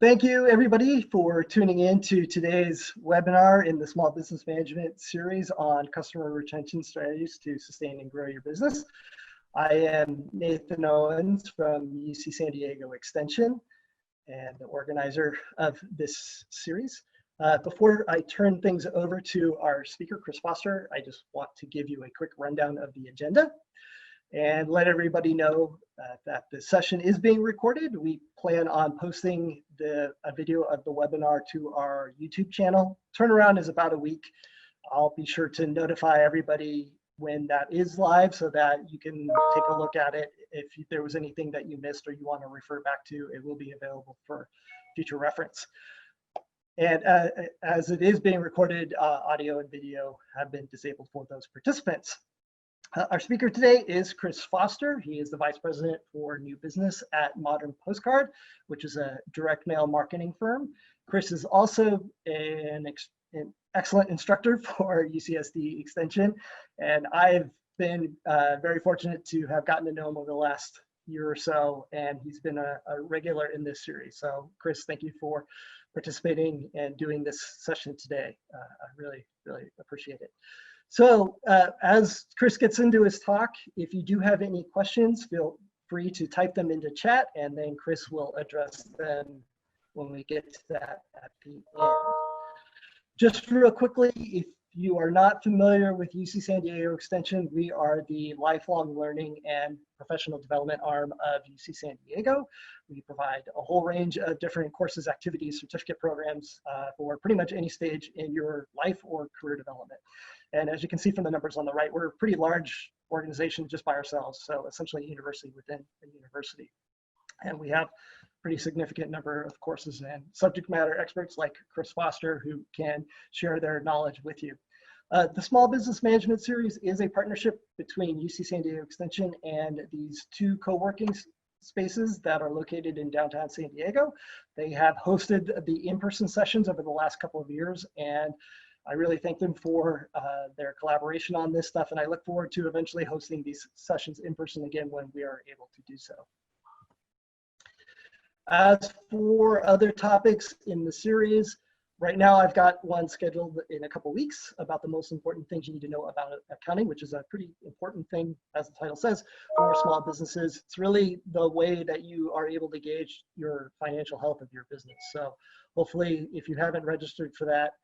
Thank you, everybody, for tuning in to today's webinar in the Small Business Management series on customer retention strategies to sustain and grow your business. I am Nathan Owens from UC San Diego Extension and the organizer of this series. Before I turn things over to our speaker, Chris Foster, I just want to give you a quick rundown of the agenda and let everybody know that the session is being recorded. We plan on posting a video of the webinar to our YouTube channel. Turnaround is about a week. I'll be sure to notify everybody when that is live so that you can take a look at it. If there was anything that you missed or you want to refer back to, it will be available for future reference. And as it is being recorded, audio and video have been disabled for those participants. Our speaker today is Chris Foster. He is the Vice President for New Business at Modern Postcard, which is a direct mail marketing firm. Chris is also an excellent instructor for UCSD Extension, and I've been very fortunate to have gotten to know him over the last year or so, and he's been a regular in this series. So Chris, thank you for participating and doing this session today. I really, really appreciate it. So as Chris gets into his talk, if you do have any questions, feel free to type them into chat, and then Chris will address them when we get to that at the end. Just real quickly, if you are not familiar with UC San Diego Extension, we are the lifelong learning and professional development arm of UC San Diego. We provide a whole range of different courses, activities, certificate programs for pretty much any stage in your life or career development. And as you can see from the numbers on the right, we're a pretty large organization just by ourselves. So essentially a university within a university. And we have a pretty significant number of courses and subject matter experts like Chris Foster who can share their knowledge with you. The Small Business Management Series is a partnership between UC San Diego Extension and these two co-working spaces that are located in downtown San Diego. They have hosted the in-person sessions over the last couple of years, and I really thank them for their collaboration on this stuff, and I look forward to eventually hosting these sessions in person again when we are able to do so. As for other topics in the series, right now I've got one scheduled in a couple weeks about the most important things you need to know about accounting, which is a pretty important thing, as the title says, for small businesses. It's really the way that you are able to gauge your financial health of your business. So hopefully, if you haven't registered for that,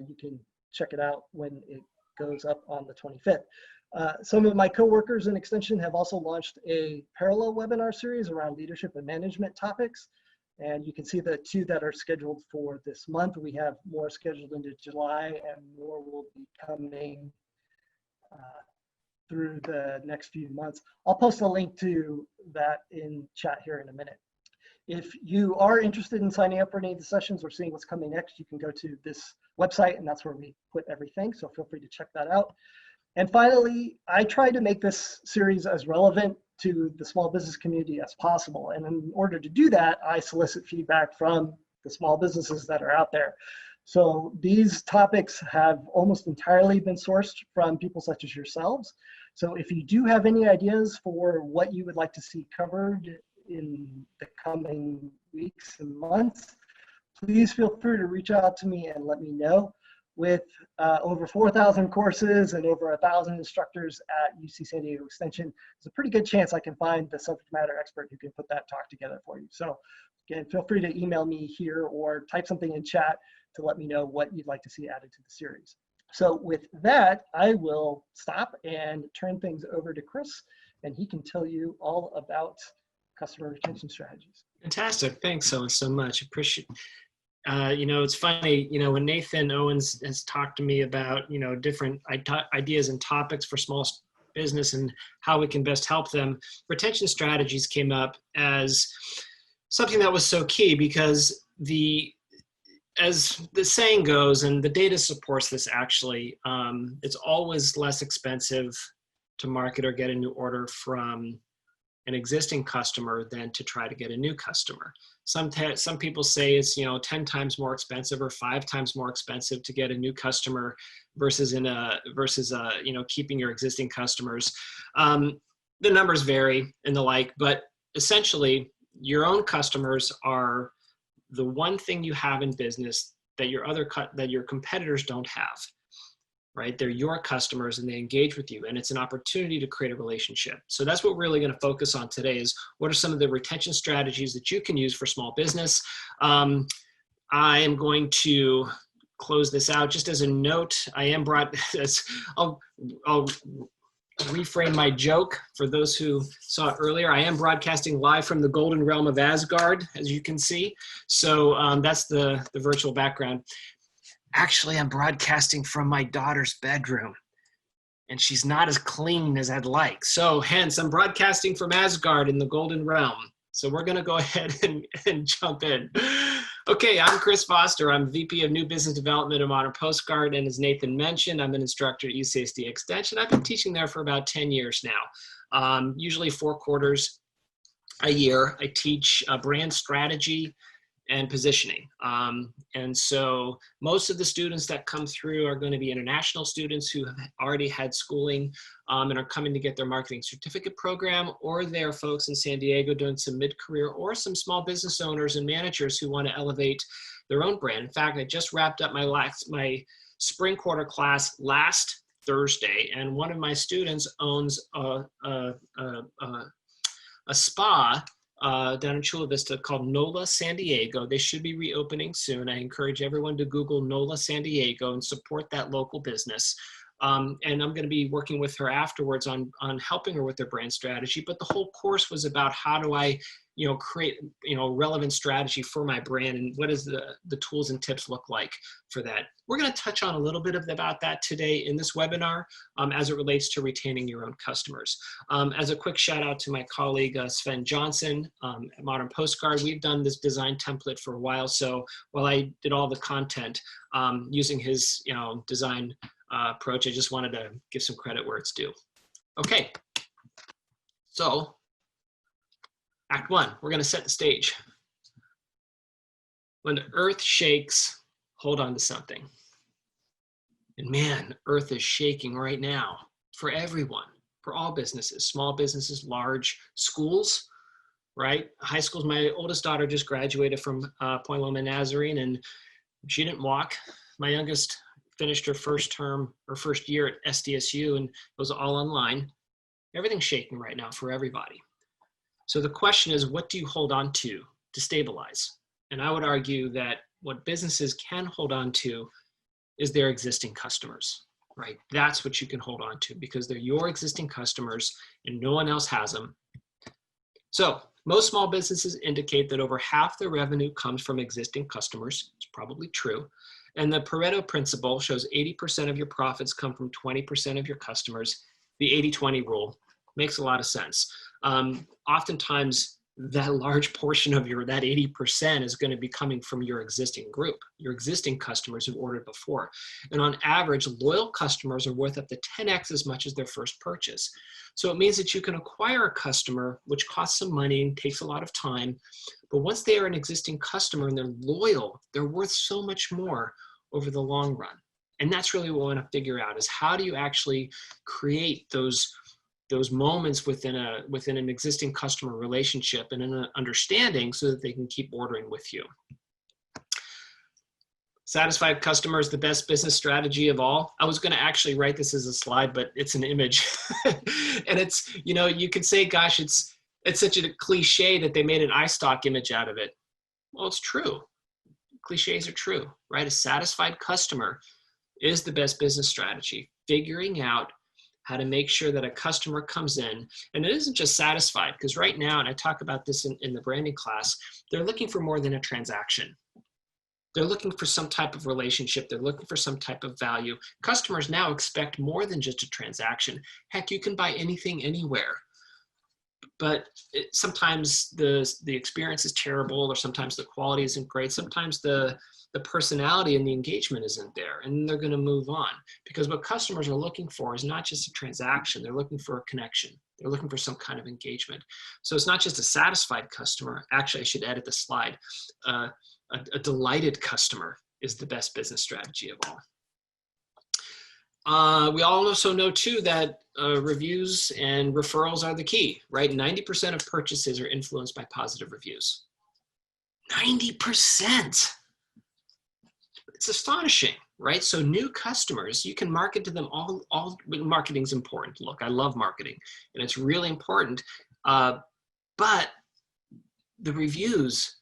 you can check it out when it goes up on the 25th. Some of my coworkers in Extension have also launched a parallel webinar series around leadership and management topics. And you can see the two that are scheduled for this month. We have more scheduled into July, and more will be coming through the next few months. I'll post a link to that in chat here in a minute. If you are interested in signing up for any of the sessions or seeing what's coming next, you can go to this website, and that's where we put everything. So feel free to check that out. And finally, I try to make this series as relevant to the small business community as possible. And in order to do that, I solicit feedback from the small businesses that are out there. So these topics have almost entirely been sourced from people such as yourselves. So if you do have any ideas for what you would like to see covered in the coming weeks and months, please feel free to reach out to me and let me know. With over 4,000 courses and over 1,000 instructors at UC San Diego Extension, there's a pretty good chance I can find the subject matter expert who can put that talk together for you. So again, feel free to email me here or type something in chat to let me know what you'd like to see added to the series. So with that, I will stop and turn things over to Chris, and he can tell you all about customer retention strategies. Fantastic. Thanks so much. Appreciate it. You know, it's funny, you know, when Nathan Owens has talked to me about, you know, different ideas and topics for small business and how we can best help them, retention strategies came up as something that was so key because as the saying goes, and the data supports this actually, it's always less expensive to market or get a new order from an existing customer than to try to get a new customer. Some people say it's 10 times more expensive or 5 times more expensive to get a new customer versus keeping your existing customers. The numbers vary and the like, but essentially your own customers are the one thing you have in business that your competitors don't have, right? They're your customers and they engage with you, and it's an opportunity to create a relationship. So that's what we're really going to focus on today is what are some of the retention strategies that you can use for small business. I am going to close this out just as a note. I am I'll reframe my joke for those who saw it earlier. I am broadcasting live from the golden realm of Asgard, as you can see. So that's the virtual background. Actually, I'm broadcasting from my daughter's bedroom, and she's not as clean as I'd like. So hence, I'm broadcasting from Asgard in the golden realm. So we're gonna go ahead and jump in. Okay, I'm Chris Foster. I'm VP of New Business Development at Modern Postcard, and as Nathan mentioned, I'm an instructor at UCSD Extension. I've been teaching there for about 10 years now, usually 4 quarters a year. I teach brand strategy and positioning. And so most of the students that come through are going to be international students who have already had schooling and are coming to get their marketing certificate program, or they're folks in San Diego doing some mid-career, or some small business owners and managers who want to elevate their own brand. In fact, I just wrapped up my spring quarter class last Thursday, and one of my students owns a spa down in Chula Vista called NOLA San Diego. They should be reopening soon. I encourage everyone to Google NOLA San Diego and support that local business. And I'm going to be working with her afterwards on helping her with their brand strategy. But the whole course was about how do I, create, relevant strategy for my brand, and what does the tools and tips look like for that. We're going to touch on a little bit about that today in this webinar as it relates to retaining your own customers. As a quick shout out to my colleague, Sven Johnson at Modern Postcard. We've done this design template for a while. So while I did all the content using his design approach, I just wanted to give some credit where it's due. Okay, so Act 1, we're going to set the stage. When the earth shakes, hold on to something. And man, earth is shaking right now for everyone, for all businesses, small businesses, large schools, right? High schools. My oldest daughter just graduated from Point Loma Nazarene, and she didn't walk. My youngest finished her first year at SDSU, and it was all online. Everything's shaking right now for everybody. So the question is, what do you hold on to stabilize? And I would argue that what businesses can hold on to is their existing customers, right? That's what you can hold on to because they're your existing customers and no one else has them. So most small businesses indicate that over half their revenue comes from existing customers. It's probably true. And the Pareto principle shows 80% of your profits come from 20% of your customers. The 80-20 rule makes a lot of sense. Oftentimes, that large portion of that 80% is going to be coming from your existing group, your existing customers who've ordered before. And on average, loyal customers are worth up to 10x as much as their first purchase. So it means that you can acquire a customer, which costs some money and takes a lot of time. But once they are an existing customer and they're loyal, they're worth so much more over the long run. And that's really what we want to figure out is how do you actually create those moments within an existing customer relationship and an understanding so that they can keep ordering with you. Satisfied customer is the best business strategy of all. I was going to actually write this as a slide, but it's an image. And it's, you could say, gosh, it's such a cliche that they made an iStock image out of it. Well, it's true. Cliches are true, right? A satisfied customer is the best business strategy. Figuring out how to make sure that a customer comes in, and it isn't just satisfied, because right now, and I talk about this in the branding class, they're looking for more than a transaction. They're looking for some type of relationship. They're looking for some type of value. Customers now expect more than just a transaction. Heck, you can buy anything anywhere. But sometimes the experience is terrible, or sometimes the quality isn't great. Sometimes the personality and the engagement isn't there, and they're going to move on. Because what customers are looking for is not just a transaction. They're looking for a connection. They're looking for some kind of engagement. So it's not just a satisfied customer. Actually, I should edit the slide. A delighted customer is the best business strategy of all. We all also know too that reviews and referrals are the key, right? 90% of purchases are influenced by positive reviews. 90%. It's astonishing, right? So new customers, you can market to them all marketing's important. Look, I love marketing and it's really important. But the reviews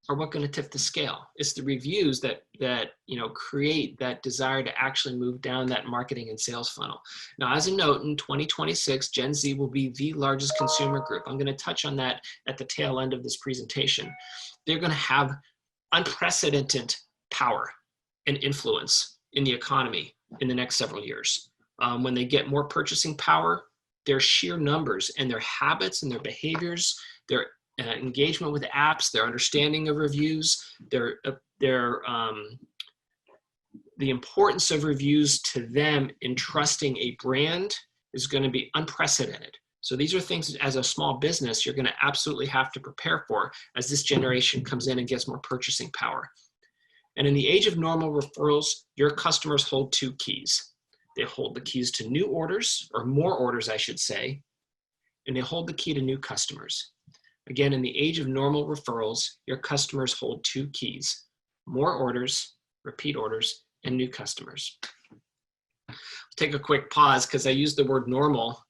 are what going to tip the scale. It's the reviews that create that desire to actually move down that marketing and sales funnel. Now, as a note, in 2026, Gen Z will be the largest consumer group. I'm going to touch on that at the tail end of this presentation. They're going to have unprecedented power and influence in the economy in the next several years. When they get more purchasing power, their sheer numbers and their habits and their behaviors, their engagement with apps, their understanding of reviews, the importance of reviews to them in trusting a brand is going to be unprecedented. So these are things as a small business you're going to absolutely have to prepare for as this generation comes in and gets more purchasing power. And in the age of normal referrals, your customers hold two keys. They hold the keys to new orders, or more orders, I should say, and they hold the key to new customers. Again, in the age of normal referrals, your customers hold two keys: more orders, repeat orders, and new customers. I'll take a quick pause because I used the word normal,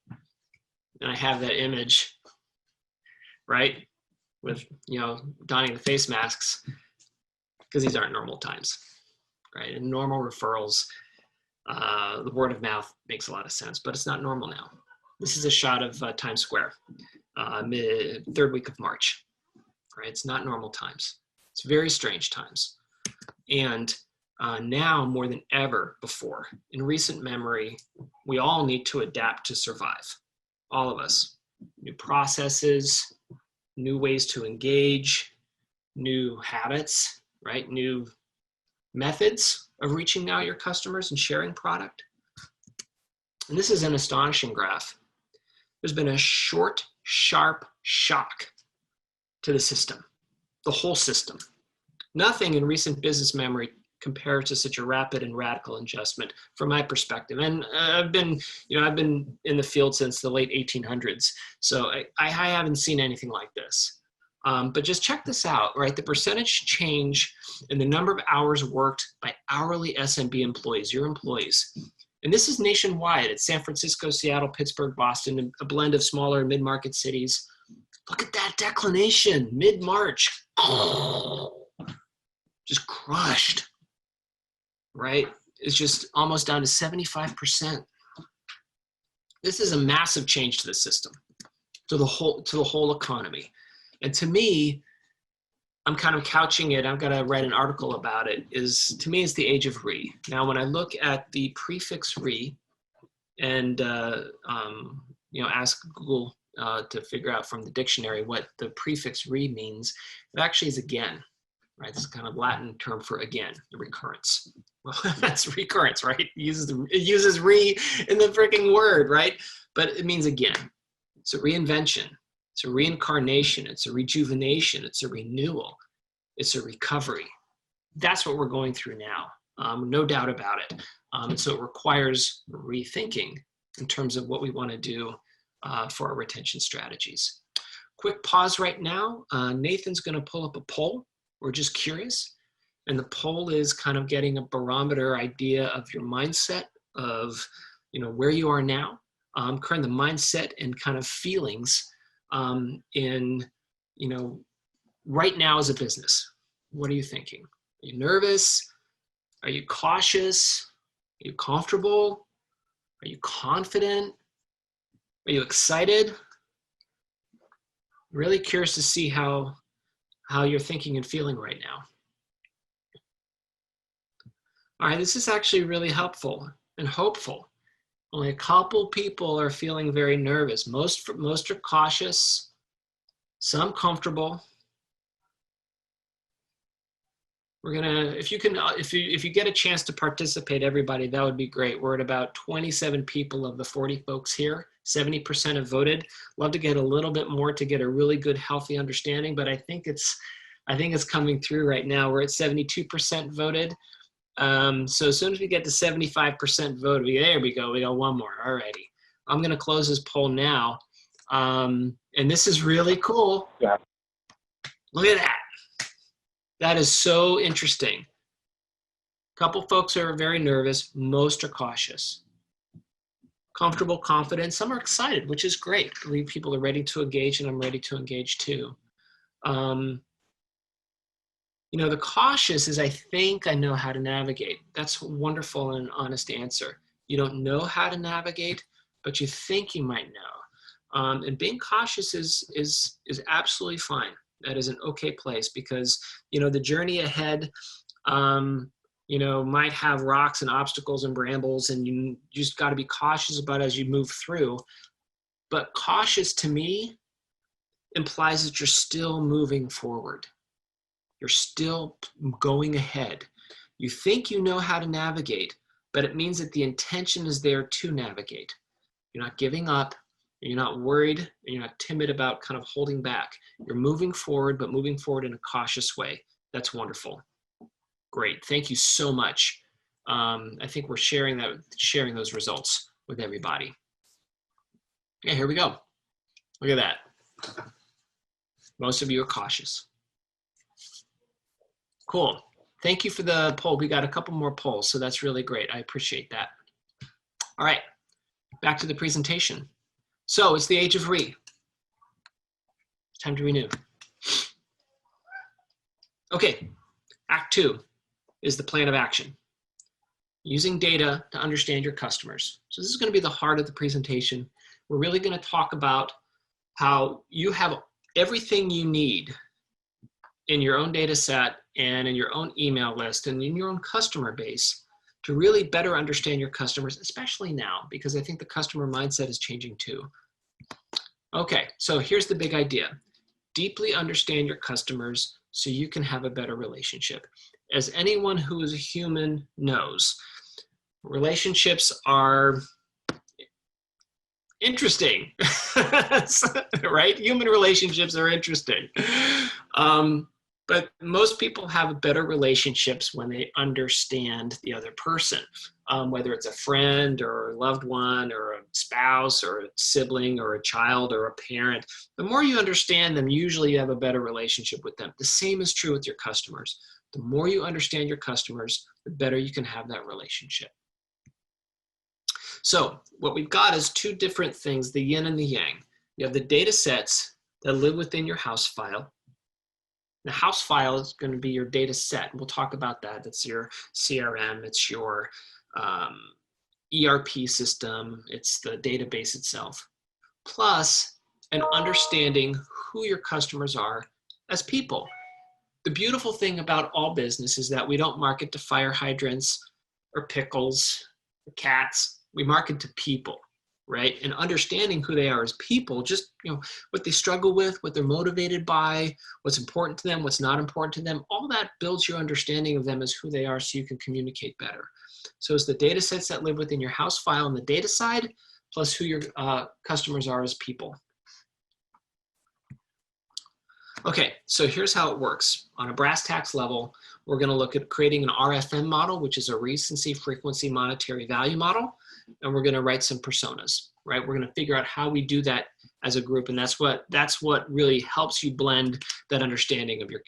and I have that image, right, with donning the face masks, because these aren't normal times, right? In normal referrals, the word of mouth makes a lot of sense, but it's not normal now. This is a shot of Times Square, third week of March, right? It's not normal times. It's very strange times. And now more than ever before, in recent memory, we all need to adapt to survive, all of us. New processes, new ways to engage, new habits, right? New methods of reaching out your customers and sharing product. And this is an astonishing graph. There's been a short, sharp shock to the system, the whole system. Nothing in recent business memory compares to such a rapid and radical adjustment from my perspective. And I've been in the field since the late 1800s, so I haven't seen anything like this. But just check this out, right? The percentage change in the number of hours worked by hourly SMB employees, your employees. And this is nationwide. It's San Francisco, Seattle, Pittsburgh, Boston, a blend of smaller and mid-market cities. Look at that declination, mid-March. Just crushed, right? It's just almost down to 75%. This is a massive change to the system, to the whole economy. And to me, I'm kind of couching it, I've got to write an article about it, to me, it's the age of re. Now, when I look at the prefix re and ask Google to figure out from the dictionary what the prefix re means, it actually is again, right? This is kind of Latin term for again, the recurrence. Well, that's recurrence, right? It uses re in the freaking word, right? But it means again. It's a reinvention. It's a reincarnation, it's a rejuvenation, it's a renewal, it's a recovery. That's what we're going through now, no doubt about it. And so it requires rethinking in terms of what we want to do for our retention strategies. Quick pause right now. Nathan's going to pull up a poll. We're just curious. And the poll is kind of getting a barometer idea of your mindset of where you are now, current the mindset and kind of feelings right now as a business. What are you thinking? Are you nervous? Are you cautious? Are you comfortable? Are you confident? Are you excited? Really curious to see how you're thinking and feeling right now. All right, this is actually really helpful and hopeful. Only a couple people are feeling very nervous. Most are cautious, some comfortable. We're gonna, if you get a chance to participate, everybody, that would be great. We're at about 27 people of the 40 folks here. 70% have voted. Love to get a little bit more to get a really good, healthy understanding, but I think it's coming through right now. We're at 72% voted. So as soon as we get to 75% vote, there we go. We got one more. All righty. I'm going to close this poll now. And this is really cool. Yeah. Look at that. That is so interesting. A couple folks are very nervous. Most are cautious. Comfortable, confident. Some are excited, which is great. I believe people are ready to engage, and I'm ready to engage too. You know, the cautious is, I think I know how to navigate. That's a wonderful and honest answer. You don't know how to navigate, but you think you might know. And being cautious is absolutely fine. That is an okay place because, you know, the journey ahead, you know, might have rocks and obstacles and brambles, and you just got to be cautious about as you move through. But cautious to me implies that you're still moving forward. You're still going ahead. You think you know how to navigate, but it means that the intention is there to navigate. You're not giving up. You're not worried. You're not timid about kind of holding back. You're moving forward, but moving forward in a cautious way. That's wonderful. Great. Thank you so much. I think we're sharing those results with everybody. Yeah, here we go. Look at that. Most of you are cautious. Cool. Thank you for the poll. We got a couple more polls, so that's really great. I appreciate that. All right, back to the presentation. So it's the age of re. Time to renew. Okay, Act 2 is the plan of action. Using data to understand your customers. So this is going to be the heart of the presentation. We're really going to talk about how you have everything you need in your own data set and in your own email list and in your own customer base to really better understand your customers, especially now, because I think the customer mindset is changing too. Okay, so here's the big idea. Deeply understand your customers so you can have a better relationship. As anyone who is a human knows, relationships are interesting, right? Human relationships are interesting. But most people have better relationships when they understand the other person, whether it's a friend or a loved one or a spouse or a sibling or a child or a parent. The more you understand them, usually you have a better relationship with them. The same is true with your customers. The more you understand your customers, the better you can have that relationship. So what we've got is two different things, the yin and the yang. You have the data sets that live within your house file. The house file is going to be your data set. We'll talk about that. It's your CRM, it's your ERP system, it's the database itself. Plus an understanding who your customers are as people. The beautiful thing about all business is that we don't market to fire hydrants or pickles or cats. We market to people, right? And understanding who they are as people, just, you know, what they struggle with, what they're motivated by, what's important to them, what's not important to them, all that builds your understanding of them as who they are so you can communicate better. So it's the data sets that live within your house file on the data side, plus who your customers are as people. Okay, so here's how it works. On a brass tacks level, we're going to look at creating an RFM model, which is a recency, frequency, monetary value model. And we're going to write some personas, right? We're going to figure out how we do that as a group. And that's what really helps you blend that understanding of your,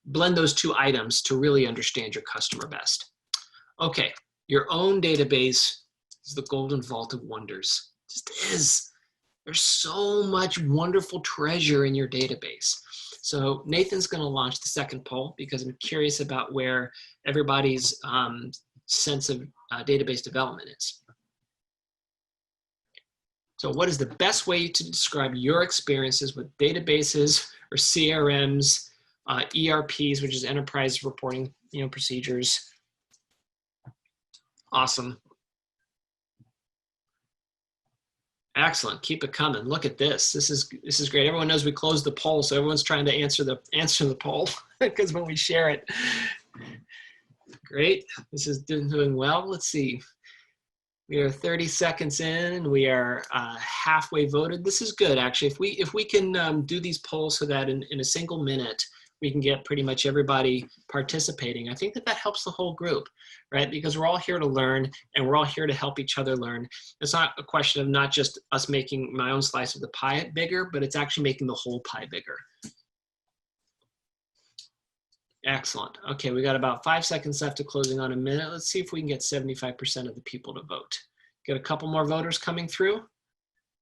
blend those two items to really understand your customer best. Okay, your own database is the golden vault of wonders. It just is. There's so much wonderful treasure in your database. So Nathan's going to launch the second poll because I'm curious about where everybody's sense of database development is. So what is the best way to describe your experiences with databases or CRMs, ERPs, which is enterprise reporting, procedures? Awesome. Excellent. Keep it coming. Look at this. This is great. Everyone knows we closed the poll, so everyone's trying to answer the poll because when we share it. Great. This is doing well. Let's see. We are 30 seconds in, and we are halfway voted. This is good, actually. If we can do these polls so that in a single minute we can get pretty much everybody participating, I think that helps the whole group, right? Because we're all here to learn, and we're all here to help each other learn. It's not a question of not just us making my own slice of the pie bigger, but it's actually making the whole pie bigger. Excellent. Okay, we got about 5 seconds left to closing on a minute. Let's see if we can get 75% of the people to vote. Get a couple more voters coming through. Can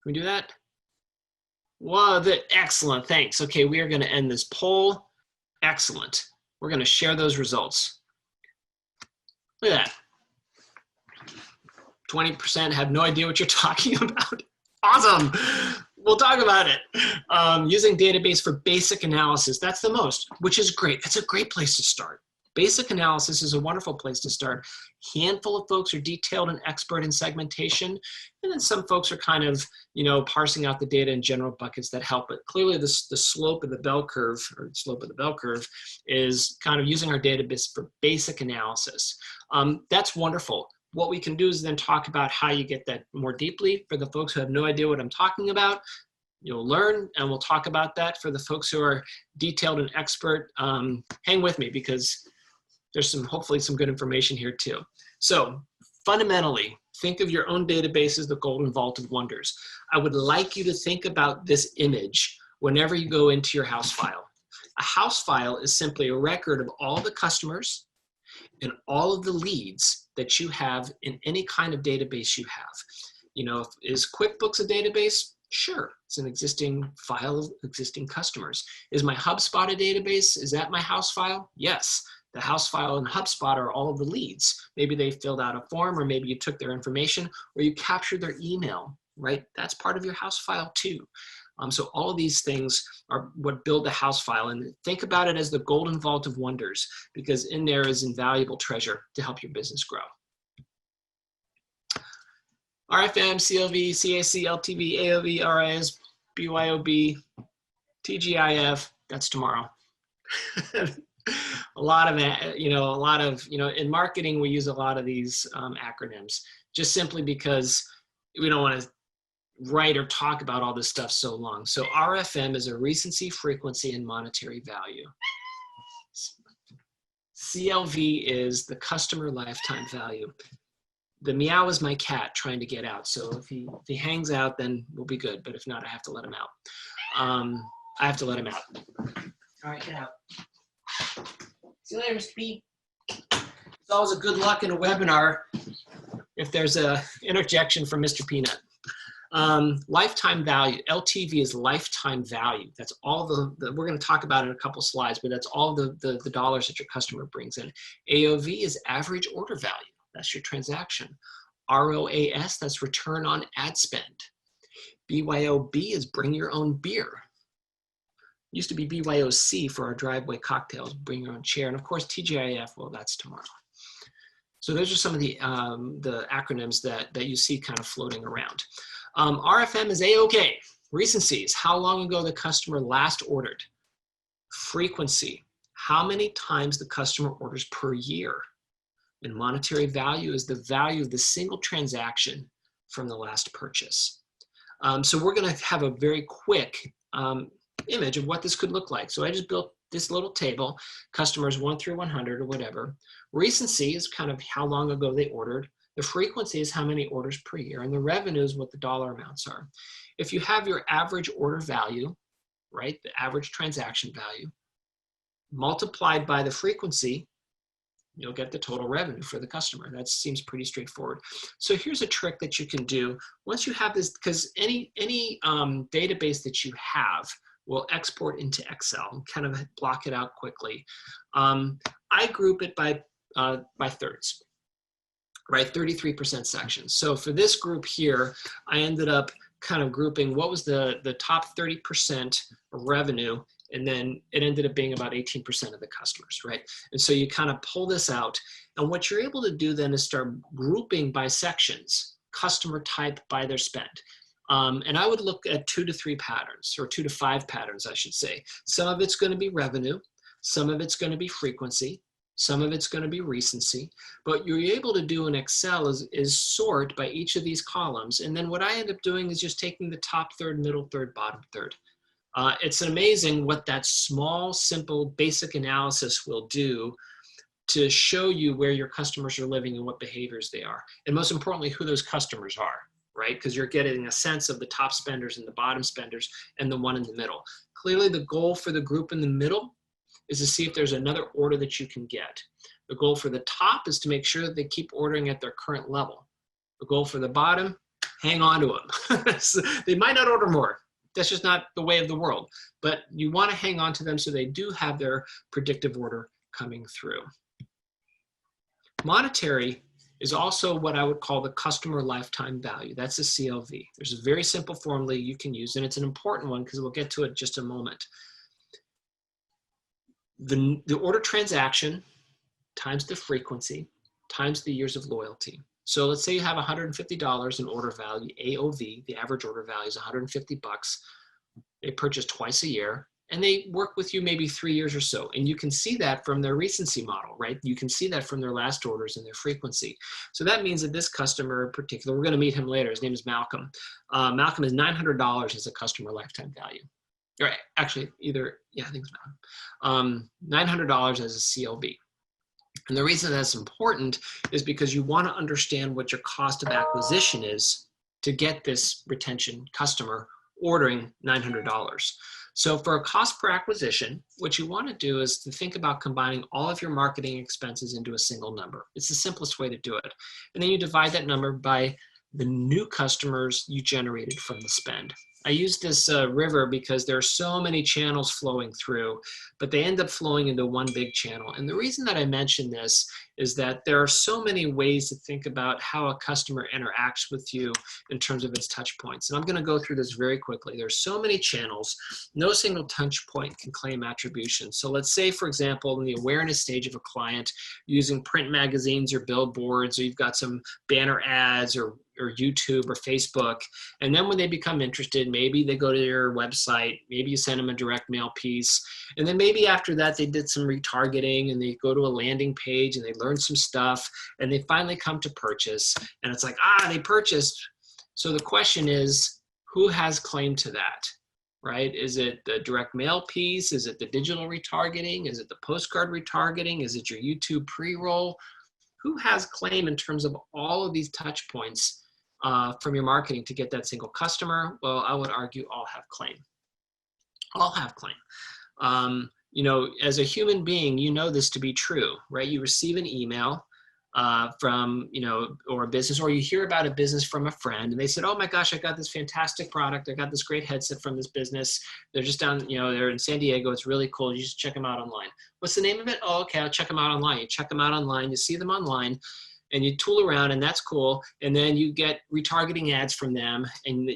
we do that? Wow, excellent, thanks. Okay, we are gonna end this poll. Excellent. We're gonna share those results. Look at that. 20% have no idea what you're talking about. Awesome. We'll talk about it. Using database for basic analysis. That's the most, which is great. It's a great place to start. Basic analysis is a wonderful place to start. Handful of folks are detailed and expert in segmentation, and then some folks are kind of, parsing out the data in general buckets that help it. Clearly, the slope of the bell curve, is kind of using our database for basic analysis. That's wonderful. What we can do is then talk about how you get that more deeply. For the folks who have no idea what I'm talking about, you'll learn, and we'll talk about that. For the folks who are detailed and expert, hang with me because there's hopefully some good information here too. So fundamentally, think of your own database as the golden vault of wonders. I would like you to think about this image whenever you go into your house file. A house file is simply a record of all the customers and all of the leads that you have in any kind of database you have. Is QuickBooks a database? Sure, it's an existing file of existing customers. Is my HubSpot a database? Is that my house file? Yes. The house file in HubSpot are all of the leads. Maybe they filled out a form, or maybe you took their information, or you captured their email, right? That's part of your house file too. So all of these things are what build the house file, and think about it as the golden vault of wonders, because in there is invaluable treasure to help your business grow. RFM, CLV, CAC, LTV, AOV, RIS, BYOB, TGIF, that's tomorrow. A lot of, in marketing, we use a lot of these acronyms just simply because we don't want to write or talk about all this stuff so long. So RFM is a recency, frequency, and monetary value. CLV is the customer lifetime value. The meow is my cat trying to get out. So if he hangs out, then we'll be good. But if not, I have to let him out. I have to let him out. All right, get out. See you later, Mr. P. It's always a good luck in a webinar if there's a interjection from Mr. Peanut. Lifetime value, LTV is lifetime value. That's all we're going to talk about in a couple slides, but that's all the dollars that your customer brings in. AOV is average order value. That's your transaction. ROAS, that's return on ad spend. BYOB is bring your own beer. Used to be BYOC for our driveway cocktails, bring your own chair. And of course, TGIF, well, that's tomorrow. So those are some of the acronyms that you see kind of floating around. RFM is A-OK. Recencies, how long ago the customer last ordered. Frequency, how many times the customer orders per year. And monetary value is the value of the single transaction from the last purchase. So we're going to have a very quick image of what this could look like. So I just built this little table, customers 1 through 100 or whatever. Recency is kind of how long ago they ordered. The frequency is how many orders per year, and the revenue is what the dollar amounts are. If you have your average order value, right, the average transaction value, multiplied by the frequency, you'll get the total revenue for the customer. That seems pretty straightforward. So here's a trick that you can do. Once you have this, because any database that you have will export into Excel and kind of block it out quickly. I group it by thirds, right? 33% sections. So for this group here, I ended up kind of grouping what was the top 30% of revenue, and then it ended up being about 18% of the customers, right? And so you kind of pull this out, and what you're able to do then is start grouping by sections, customer type by their spend. And I would look at 2 to 3 patterns, or 2 to 5 patterns, I should say. Some of it's going to be revenue, some of it's going to be frequency, some of it's going to be recency. But you're able to do in Excel is sort by each of these columns. And then what I end up doing is just taking the top third, middle third, bottom third. It's amazing what that small, simple, basic analysis will do to show you where your customers are living and what behaviors they are. And most importantly, who those customers are, right? Because you're getting a sense of the top spenders and the bottom spenders and the one in the middle. Clearly, the goal for the group in the middle is to see if there's another order that you can get. The goal for the top is to make sure that they keep ordering at their current level. The goal for the bottom, hang on to them. So they might not order more. That's just not the way of the world. But you want to hang on to them so they do have their predictive order coming through. Monetary is also what I would call the customer lifetime value. That's a CLV. There's a very simple formula you can use, and it's an important one because we'll get to it in just a moment. The order transaction times the frequency times the years of loyalty. So let's say you have $150 in order value, AOV, the average order value is 150 bucks. They purchase twice a year and they work with you maybe 3 years or so. And you can see that from their recency model, right? You can see that from their last orders and their frequency. So that means that this customer in particular, we're gonna meet him later, his name is Malcolm. Malcolm is $900 as a customer lifetime value. Or actually either, yeah, I think it's Malcolm. $900 as a CLV. And the reason that's important is because you want to understand what your cost of acquisition is to get this retention customer ordering $900. So for a cost per acquisition, what you want to do is to think about combining all of your marketing expenses into a single number. It's the simplest way to do it. And then you divide that number by the new customers you generated from the spend. I use this river because there are so many channels flowing through, but they end up flowing into one big channel. And the reason that I mention this is that there are so many ways to think about how a customer interacts with you in terms of its touch points. And I'm going to go through this very quickly. There's so many channels. No single touch point can claim attribution. So let's say, for example, in the awareness stage of a client, using print magazines or billboards, or you've got some banner ads or YouTube or Facebook. And then when they become interested, maybe they go to your website, maybe you send them a direct mail piece. And then maybe after that, they did some retargeting and they go to a landing page and they learn some stuff and they finally come to purchase. And it's like, they purchased. So the question is, who has claim to that, right? Is it the direct mail piece? Is it the digital retargeting? Is it the postcard retargeting? Is it your YouTube pre-roll? Who has claim in terms of all of these touch points from your marketing to get that single customer? Well, I would argue all have claim. All have claim. You know, as a human being, you know this to be true, right? You receive an email from, you know, or a business, or you hear about a business from a friend and they said, oh my gosh, I got this fantastic product. I got this great headset from this business. They're just down, you know, they're in San Diego. It's really cool. You should check them out online. What's the name of it? Oh, okay, I'll check them out online. You check them out online, you see them online, and you tool around, and that's cool. And then you get retargeting ads from them, and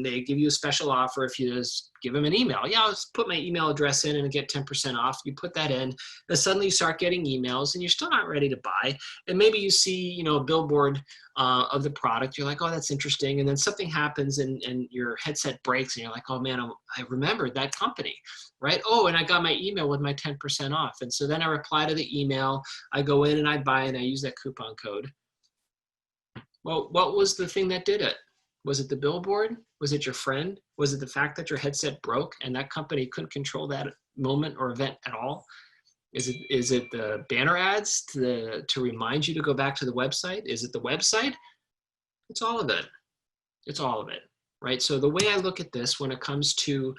they give you a special offer if you just give them an email. Yeah, I'll just put my email address in and get 10% off. You put that in, and suddenly you start getting emails, and you're still not ready to buy. And maybe you see, you know, a billboard of the product. You're like, oh, that's interesting. And then something happens, and your headset breaks, and you're like, oh man, I remembered that company, right? Oh, and I got my email with my 10% off. And so then I reply to the email. I go in and I buy, and I use that coupon code. Well, what was the thing that did it? Was it the billboard? Was it your friend? Was it the fact that your headset broke and that company couldn't control that moment or event at all? Is it the banner ads to remind you to go back to the website? Is it the website? It's all of it. It's all of it, right? So the way I look at this when it comes to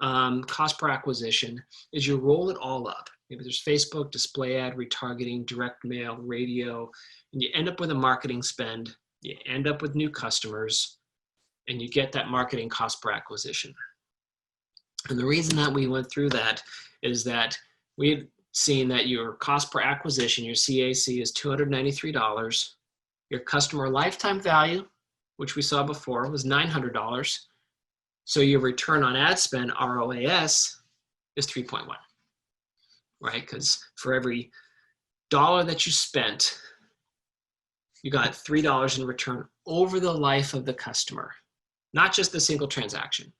cost per acquisition is you roll it all up. Maybe there's Facebook, display ad, retargeting, direct mail, radio, and you end up with a marketing spend. You end up with new customers, and you get that marketing cost per acquisition. And the reason that we went through that is that we had seen that your cost per acquisition, your CAC, is $293. Your customer lifetime value, which we saw before, was $900. So your return on ad spend, ROAS, is 3.1, right? Because for every dollar that you spent, you got $3 in return over the life of the customer, not just the single transaction,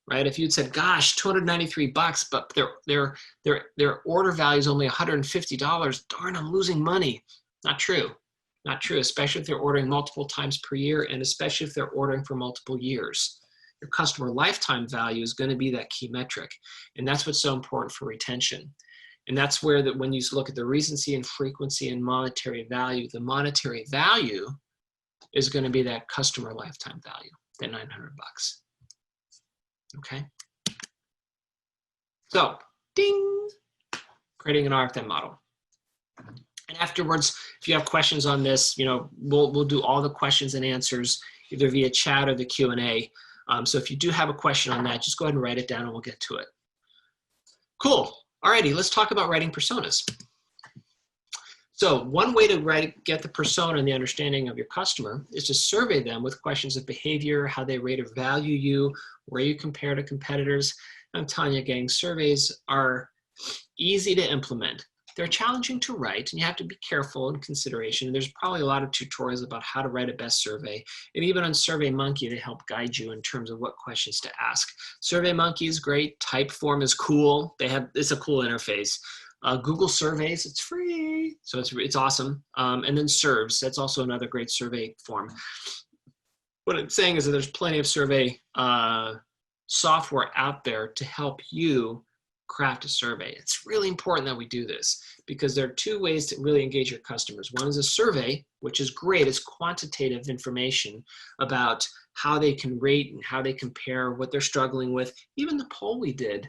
right? If you'd said, gosh, 293 bucks, but their order value is only $150, darn, I'm losing money. Not true. Not true, especially if they're ordering multiple times per year, and especially if they're ordering for multiple years. Your customer lifetime value is going to be that key metric. And that's what's so important for retention. And that's where that when you look at the recency and frequency and monetary value, the monetary value is going to be that customer lifetime value, that 900 bucks. Okay. So, ding. creating an RFM model. And afterwards, if you have questions on this, you know, we'll do all the questions and answers either via chat or the Q&A. So if you do have a question on that, just go ahead and write it down and we'll get to it. Cool. Alrighty, let's talk about writing personas. So one way to get the persona and the understanding of your customer is to survey them with questions of behavior, how they rate or value you, where you compare to competitors. I'm telling you, gang, surveys are easy to implement. They're challenging to write, and you have to be careful in consideration. There's probably a lot of tutorials about how to write a best survey. And even on SurveyMonkey, they help guide you in terms of what questions to ask. SurveyMonkey is great. Typeform is cool. It's a cool interface. Google Surveys, it's free, so it's awesome. And then Serves, that's also another great survey form. What I'm saying is that there's plenty of survey software out there to help you craft a survey. It's really important that we do this because there are two ways to really engage your customers. One is a survey, which is great. It's quantitative information about how they can rate and how they compare, what they're struggling with. Even the poll we did,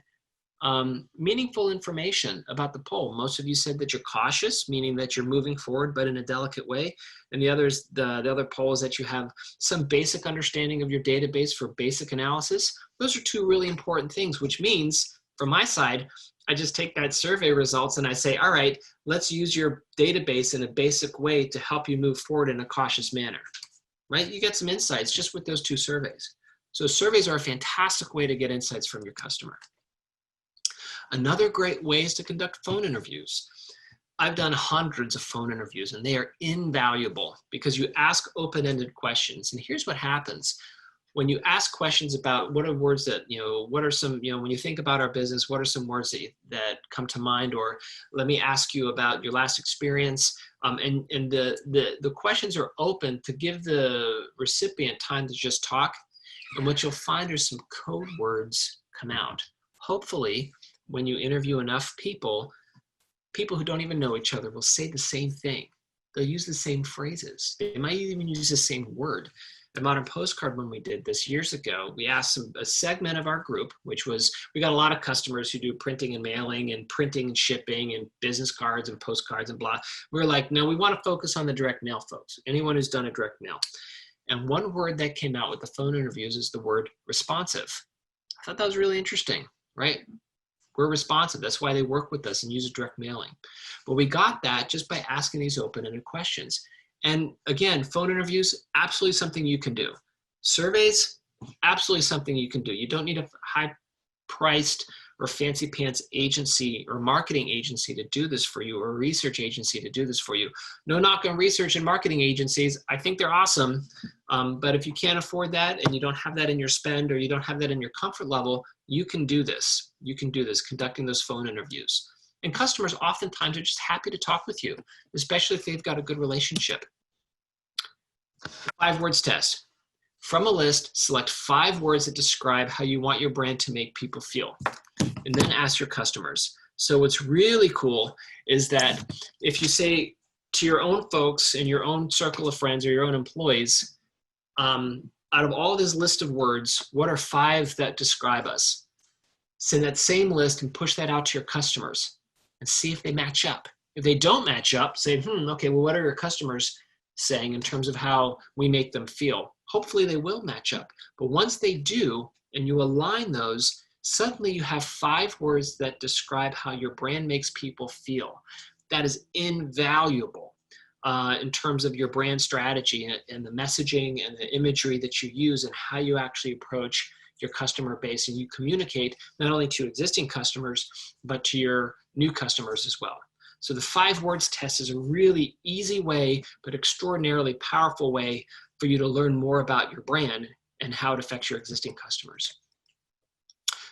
meaningful information about the poll. Most of you said that you're cautious, meaning that you're moving forward, but in a delicate way. And the other poll is that you have some basic understanding of your database for basic analysis. Those are two really important things, which means from my side, I just take that survey results and I say, all right, let's use your database in a basic way to help you move forward in a cautious manner, right? You get some insights just with those two surveys. So surveys are a fantastic way to get insights from your customer. Another great way is to conduct phone interviews. I've done hundreds of phone interviews and they are invaluable because you ask open-ended questions. And here's what happens. When you ask questions about what are words that, what are some, when you think about our business, what are some words that come to mind? Or let me ask you about your last experience. And the questions are open to give the recipient time to just talk. And what you'll find are some code words come out. Hopefully, when you interview enough people who don't even know each other will say the same thing. They'll use the same phrases. They might even use the same word. At Modern Postcard, when we did this years ago, we asked a segment of our group, which was, we got a lot of customers who do printing and mailing and printing and shipping and business cards and postcards and blah. We were like, no, we want to focus on the direct mail folks, anyone who's done a direct mail. And one word that came out with the phone interviews is the word responsive. I thought that was really interesting, right? We're responsive. That's why they work with us and use a direct mailing. But we got that just by asking these open-ended questions. And again, phone interviews, absolutely something you can do. Surveys, absolutely something you can do. You don't need a high-priced or fancy pants agency or marketing agency to do this for you, or a research agency to do this for you. No knock on research and marketing agencies. I think they're awesome. But if you can't afford that and you don't have that in your spend or you don't have that in your comfort level, you can do this. You can do this, conducting those phone interviews. And customers oftentimes are just happy to talk with you, especially if they've got a good relationship. 5 words test. From a list, select 5 words that describe how you want your brand to make people feel, and then ask your customers. So what's really cool is that if you say to your own folks in your own circle of friends or your own employees, out of all this list of words, what are 5 that describe us? Send that same list and push that out to your customers and see if they match up. If they don't match up, say, okay, well, what are your customers saying in terms of how we make them feel? Hopefully they will match up. But once they do, and you align those, suddenly you have 5 words that describe how your brand makes people feel. That is invaluable in terms of your brand strategy and the messaging and the imagery that you use and how you actually approach your customer base, and you communicate not only to existing customers, but to your new customers as well. So the 5 words test is a really easy way, but extraordinarily powerful way for you to learn more about your brand and how it affects your existing customers.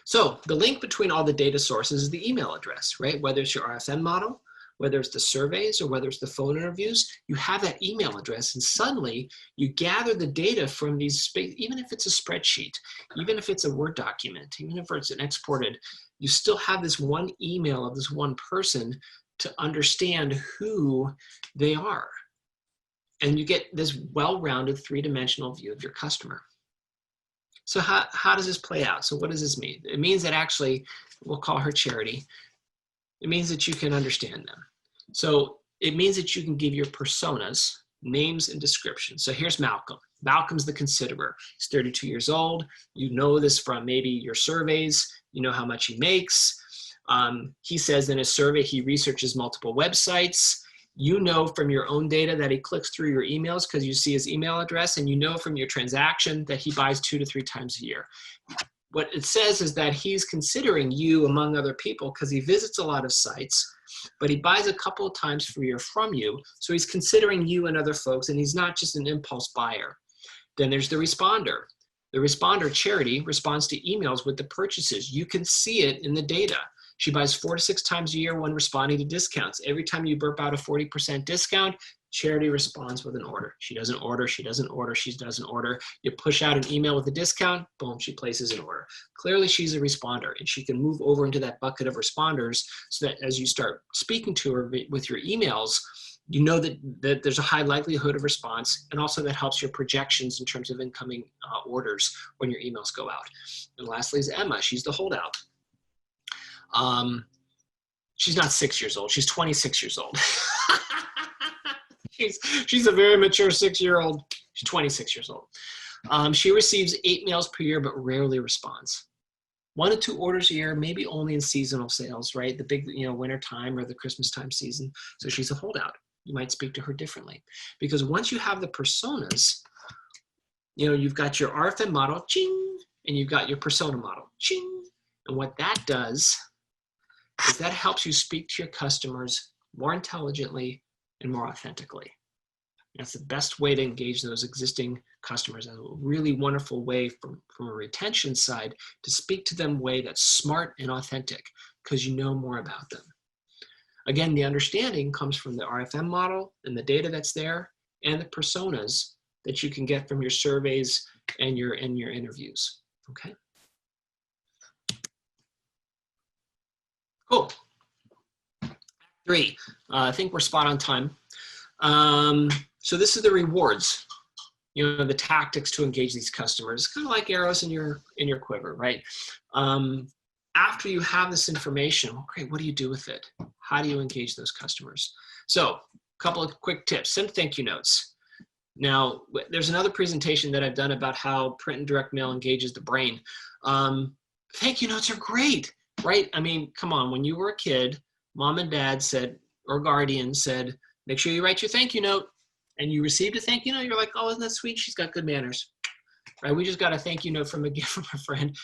So the link between all the data sources is the email address, right? Whether it's your RFM model, whether it's the surveys or whether it's the phone interviews, you have that email address, and suddenly you gather the data from these, even if it's a spreadsheet, even if it's a Word document, even if it's an exported, you still have this one email of this one person to understand who they are. And you get this well-rounded 3-dimensional view of your customer. So how does this play out? So what does this mean? It means that actually, we'll call her Charity. It means that you can understand them. So it means that you can give your personas names and descriptions. So here's Malcolm. Malcolm's the considerer. He's 32 years old. You know this from maybe your surveys. You know how much he makes. He says in his survey he researches multiple websites. You know from your own data that he clicks through your emails because you see his email address, and you know from your transaction that he buys 2 to 3 times a year. What it says is that he's considering you among other people because he visits a lot of sites, but he buys a couple of times per year from you. So he's considering you and other folks, and he's not just an impulse buyer. Then there's the responder. The responder, Charity, responds to emails with the purchases. You can see it in the data. She buys 4 to 6 times a year when responding to discounts. Every time you burp out a 40% discount, Charity responds with an order. She doesn't order, she doesn't order, she doesn't order. You push out an email with a discount, boom, she places an order. Clearly she's a responder, and she can move over into that bucket of responders so that as you start speaking to her with your emails, you know that there's a high likelihood of response, and also that helps your projections in terms of incoming orders when your emails go out. And lastly is Emma. She's the holdout. She's not 6 years old. She's 26 years old. She's a very mature 6-year-old. She's 26 years old. She receives 8 mails per year, but rarely responds. 1 to 2 orders a year, maybe only in seasonal sales, right? The big, winter time or the Christmas time season. So she's a holdout. You might speak to her differently, because once you have the personas, you've got your RFM model, ching, and you've got your persona model, ching. And what that does is that helps you speak to your customers more intelligently and more authentically. That's the best way to engage those existing customers. That's a really wonderful way from a retention side to speak to them in a way that's smart and authentic because you know more about them. Again, the understanding comes from the RFM model and the data that's there and the personas that you can get from your surveys and your interviews, okay? Cool. 3, I think we're spot on time. So this is the rewards, the tactics to engage these customers, kind of like arrows in your quiver, right? After you have this information, well, great, what do you do with it? How do you engage those customers? So a couple of quick tips. Send thank you notes. Now, there's another presentation that I've done about how print and direct mail engages the brain. Thank you notes are great, right? I mean, come on, when you were a kid, mom and dad said, or guardian said, make sure you write your thank you note, and you received a thank you note, you're like, oh, isn't that sweet? She's got good manners, right? We just got a thank you note from a gift from a friend,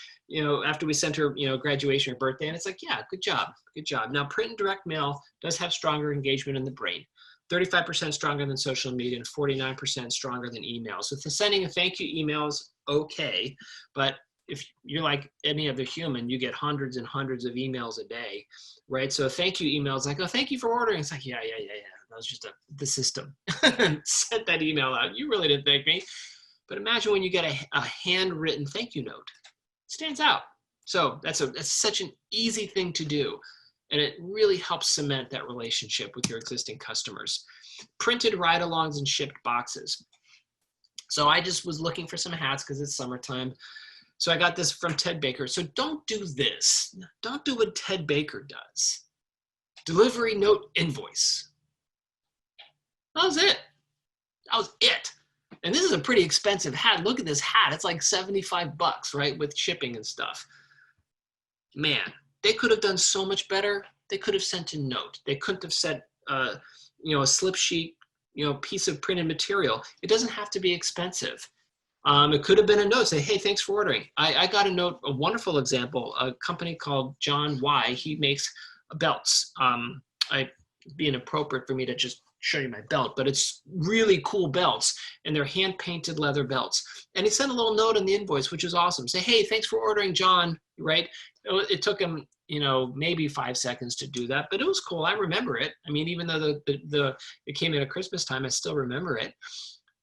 after we sent her, graduation or birthday, and it's like, yeah, good job, good job. Now, print and direct mail does have stronger engagement in the brain, 35% stronger than social media and 49% stronger than email. So sending a thank you email is okay, but if you're like any other human, you get hundreds and hundreds of emails a day, right? So a thank you email is like, oh, thank you for ordering. It's like, yeah. That was just the system. Sent that email out. You really didn't thank me. But imagine when you get a handwritten thank you note. It stands out. So that's such an easy thing to do. And it really helps cement that relationship with your existing customers. Printed ride-alongs and shipped boxes. So I just was looking for some hats because it's summertime. So I got this from Ted Baker. So don't do this. Don't do what Ted Baker does. Delivery note invoice. That was it. That was it. And this is a pretty expensive hat. Look at this hat. It's like $75, right? With shipping and stuff. Man, they could have done so much better. They could have sent a note. They couldn't have sent, a slip sheet, piece of printed material. It doesn't have to be expensive. It could have been a note, say, hey, thanks for ordering. I got a note, a wonderful example, a company called John Y. He makes belts. It'd be inappropriate for me to just show you my belt, but it's really cool belts, and they're hand-painted leather belts. And he sent a little note on the invoice, which is awesome. Say, hey, thanks for ordering, John, right? It took him, maybe 5 seconds to do that, but it was cool. I remember it. I mean, even though it came in at Christmas time, I still remember it.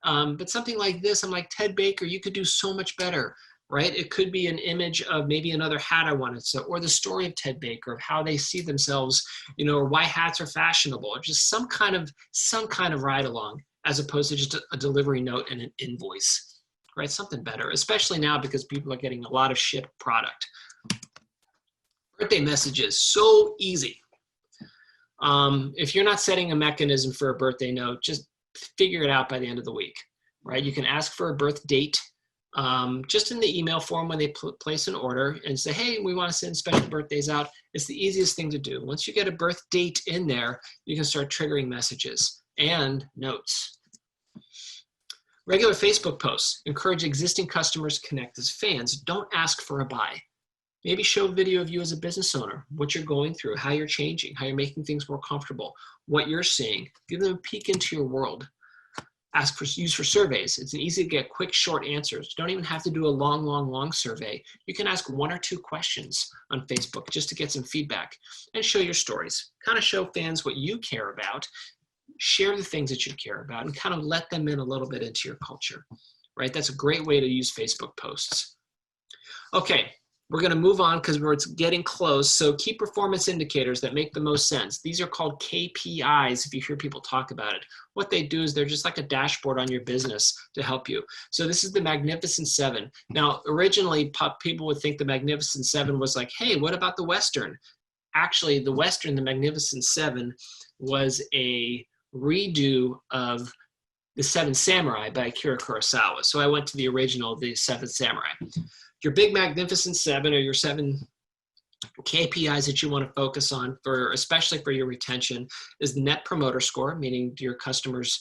But something like this, I'm like, Ted Baker, you could do so much better, right? It could be an image of maybe another hat I wanted to, or the story of Ted Baker, of how they see themselves, or why hats are fashionable, or just some kind of ride along, as opposed to just a delivery note and an invoice, right? Something better, especially now because people are getting a lot of shipped product. Birthday messages, so easy. If you're not setting a mechanism for a birthday note, just figure it out by the end of the week, right? You can ask for a birth date just in the email form when they place an order and say, hey, we want to send special birthdays out. It's the easiest thing to do. Once you get a birth date in there, you can start triggering messages and notes. Regular Facebook posts. Encourage existing customers to connect as fans. Don't ask for a buy. Maybe show a video of you as a business owner, what you're going through, how you're changing, how you're making things more comfortable, what you're seeing. Give them a peek into your world. Use for surveys. It's easy to get quick, short answers. You don't even have to do a long survey. You can ask 1 or 2 questions on Facebook just to get some feedback and show your stories. Kind of show fans what you care about, share the things that you care about, and kind of let them in a little bit into your culture, right? That's a great way to use Facebook posts. Okay. We're going to move on because it's getting close. So key performance indicators that make the most sense. These are called KPIs if you hear people talk about it. What they do is they're just like a dashboard on your business to help you. So this is the Magnificent Seven. Now, originally, people would think the Magnificent Seven was like, hey, what about the Western? Actually, the Western, the Magnificent Seven, was a redo of the Seven Samurai by Akira Kurosawa. So I went to the original, the Seven Samurai. Your big Magnificent Seven are your 7 KPIs that you want to focus on especially for your retention is the Net Promoter Score, meaning your customers,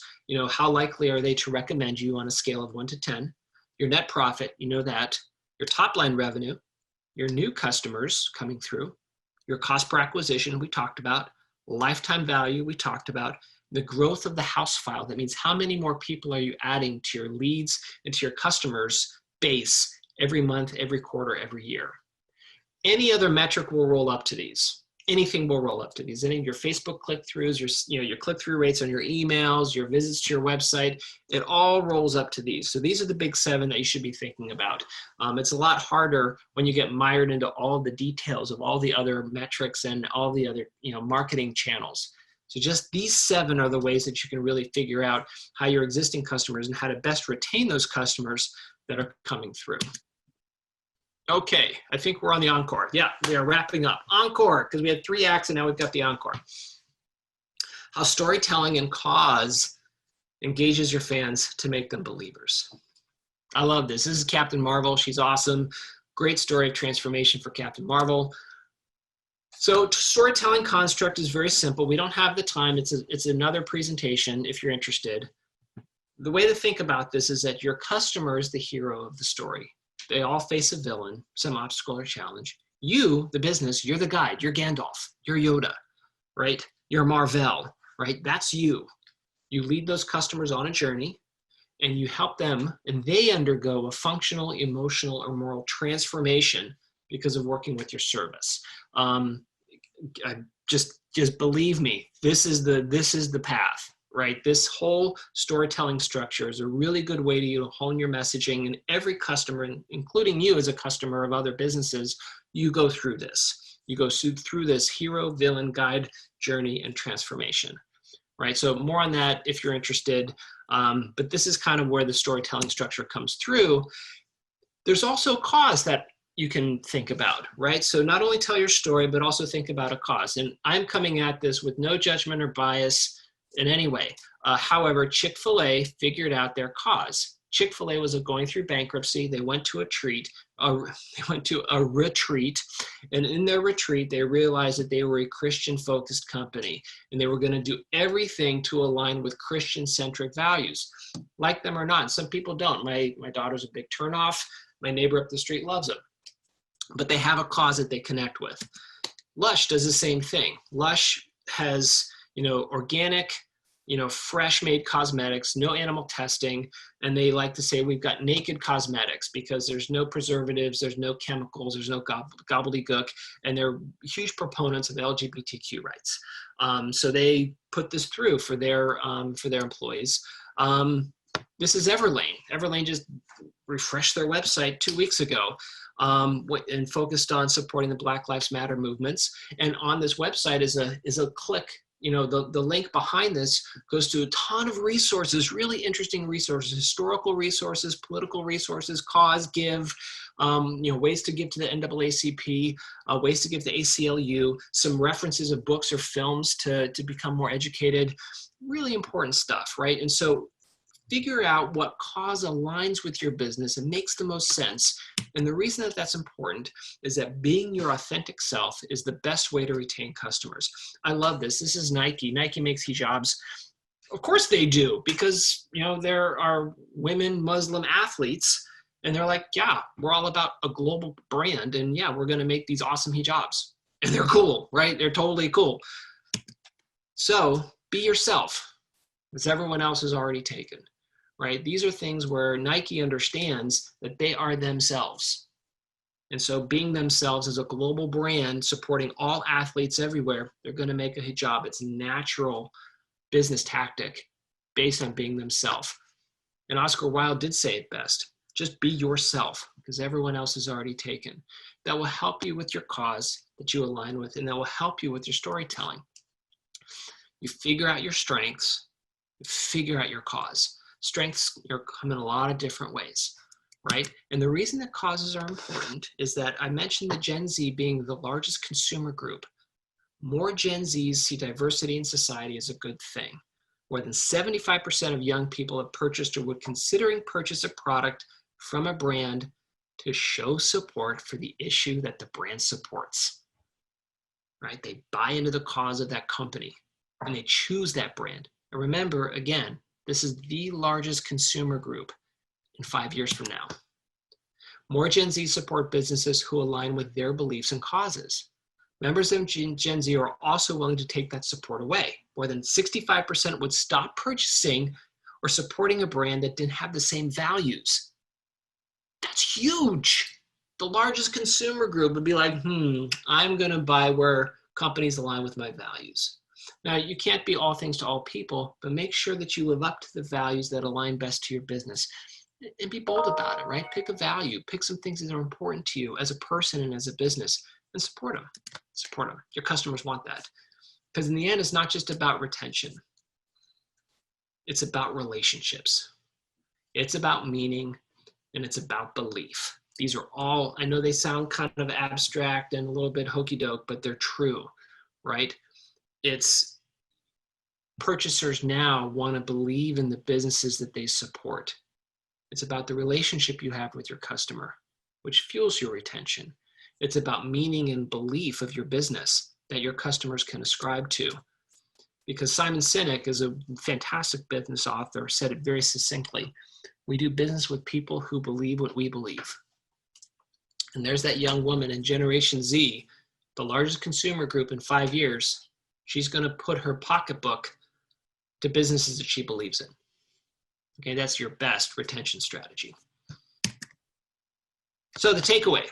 how likely are they to recommend you on a scale of 1 to 10? Your net profit, that. Your top line revenue, your new customers coming through, your cost per acquisition, we talked about, lifetime value, we talked about, the growth of the house file. That means how many more people are you adding to your leads and to your customers base every month, every quarter, every year. Any other metric will roll up to these. Anything will roll up to these. Any of your Facebook click-throughs, your click-through rates on your emails, your visits to your website, it all rolls up to these. So these are the big 7 that you should be thinking about. It's a lot harder when you get mired into all the details of all the other metrics and all the other marketing channels. So just these 7 are the ways that you can really figure out how your existing customers and how to best retain those customers that are coming through. Okay, I think we're on the encore. Yeah, we are wrapping up. Encore, because we had 3 acts and now we've got the encore. How storytelling and cause engages your fans to make them believers. I love this. This is Captain Marvel. She's awesome. Great story of transformation for Captain Marvel. So storytelling construct is very simple. We don't have the time. It's another presentation if you're interested. The way to think about this is that your customer is the hero of the story. They all face a villain, some obstacle or challenge. You, the business, you're the guide. You're Gandalf. You're Yoda, right? You're Marvel, right? That's you. You lead those customers on a journey and you help them and they undergo a functional, emotional, or moral transformation because of working with your service. Just believe me, this is the path. Right? This whole storytelling structure is a really good way to hone your messaging, and every customer, including you as a customer of other businesses, you go through this. You go through this hero, villain, guide, journey, and transformation. Right? So more on that if you're interested, but this is kind of where the storytelling structure comes through. There's also a cause that you can think about, right? So not only tell your story, but also think about a cause. And I'm coming at this with no judgment or bias in any way. However, Chick-fil-A figured out their cause. Chick-fil-A was going through bankruptcy. They went to a retreat, and in their retreat, they realized that they were a Christian-focused company, and they were going to do everything to align with Christian-centric values, like them or not. And some people don't. My daughter's a big turnoff. My neighbor up the street loves them, but they have a cause that they connect with. Lush does the same thing. Lush has organic, fresh made cosmetics, no animal testing. And they like to say we've got naked cosmetics because there's no preservatives, there's no chemicals, there's no gobbledygook, and they're huge proponents of LGBTQ rights. So they put this through for their employees. This is Everlane. Everlane just refreshed their website 2 weeks ago and focused on supporting the Black Lives Matter movements. And on this website is a click. The link behind this goes to a ton of resources, really interesting resources, historical resources, political resources, cause, give, ways to give to the NAACP, ways to give to ACLU, some references of books or films to become more educated. Really important stuff, right? And so figure out what cause aligns with your business and makes the most sense. And the reason that that's important is that being your authentic self is the best way to retain customers. I love this. This is Nike. Nike makes hijabs. Of course they do, because there are women Muslim athletes, and they're like, yeah, we're all about a global brand, and yeah, we're going to make these awesome hijabs, and they're cool, right? They're totally cool. So be yourself, because everyone else is already taken. Right? These are things where Nike understands that they are themselves. And so being themselves as a global brand supporting all athletes everywhere, they're going to make a hijab. It's a natural business tactic based on being themselves. And Oscar Wilde did say it best. Just be yourself, because everyone else is already taken. That will help you with your cause that you align with, and that will help you with your storytelling. You figure out your strengths, you figure out your cause. Strengths come in a lot of different ways, right? And the reason that causes are important is that I mentioned the Gen Z being the largest consumer group. More Gen Zs see diversity in society as a good thing. More than 75% of young people have purchased or would considering purchase a product from a brand to show support for the issue that the brand supports, right? They buy into the cause of that company and they choose that brand. And remember, again, this is the largest consumer group in 5 years from now. More Gen Z support businesses who align with their beliefs and causes. Members of Gen Z are also willing to take that support away. More than 65% would stop purchasing or supporting a brand that didn't have the same values. That's huge. The largest consumer group would be like, I'm going to buy where companies align with my values. Now, you can't be all things to all people, but make sure that you live up to the values that align best to your business. And be bold about it, right? Pick a value. Pick some things that are important to you as a person and as a business, and support them. Support them. Your customers want that. Because in the end, it's not just about retention. It's about relationships. It's about meaning, and it's about belief. These are all, I know they sound kind of abstract and a little bit hokey-doke, but they're true, right? It's purchasers now want to believe in the businesses that they support. It's about the relationship you have with your customer, which fuels your retention. It's about meaning and belief of your business that your customers can ascribe to. Because Simon Sinek is a fantastic business author, said it very succinctly. We do business with people who believe what we believe. And there's that young woman in Generation Z, the largest consumer group in 5 years. She's going to put her pocketbook to businesses that she believes in. Okay, that's your best retention strategy. So the takeaway,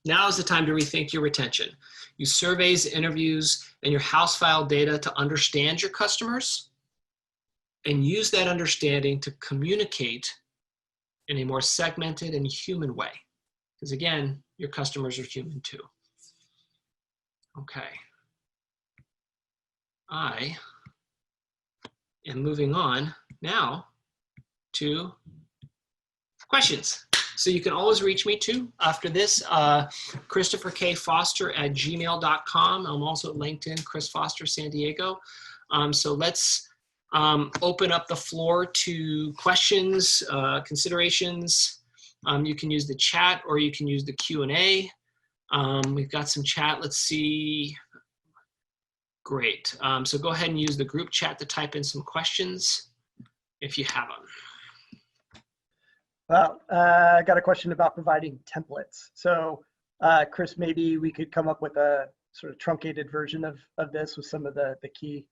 now is the time to rethink your retention. Use surveys, interviews, and your house file data to understand your customers, and use that understanding to communicate in a more segmented and human way. Because again, your customers are human too. Okay. I am moving on now to questions. So you can always reach me too after this, ChristopherKFoster@gmail.com. I'm also at LinkedIn, Chris Foster San Diego. So let's open up the floor to questions, considerations. You can use the chat or you can use the Q&A. We've got some chat. Let's see. Great. So go ahead and use the group chat to type in some questions if you have them. Well, I got a question about providing templates. So Chris, maybe we could come up with a sort of truncated version of this with some of the key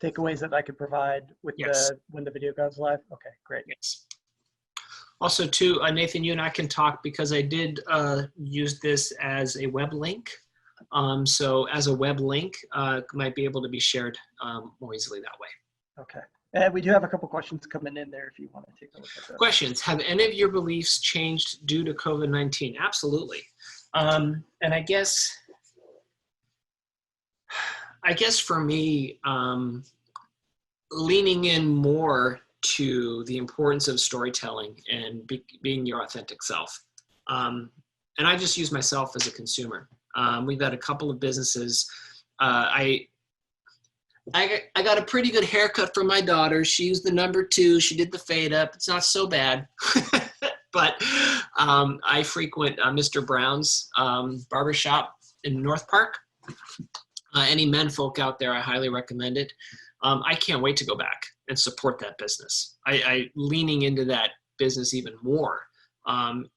takeaways that I could provide with when the video goes live. Okay, great. Yes. Also too, Nathan, you and I can talk because I did use this as a web link. So as a web link, might be able to be shared more easily that way. Okay. And we do have a couple questions coming in there if you want to take a look at that. Questions. Have any of your beliefs changed due to COVID-19? Absolutely. And I guess for me, leaning in more to the importance of storytelling and being your authentic self. and I just use myself as a consumer. We've had a couple of businesses. I got a pretty good haircut from my daughter. She used the number 2. She did the fade up. It's not so bad. But I frequent Mr. Brown's barbershop in North Park. Any men folk out there, I highly recommend it. I can't wait to go back and support that business. I leaning into that business even more, and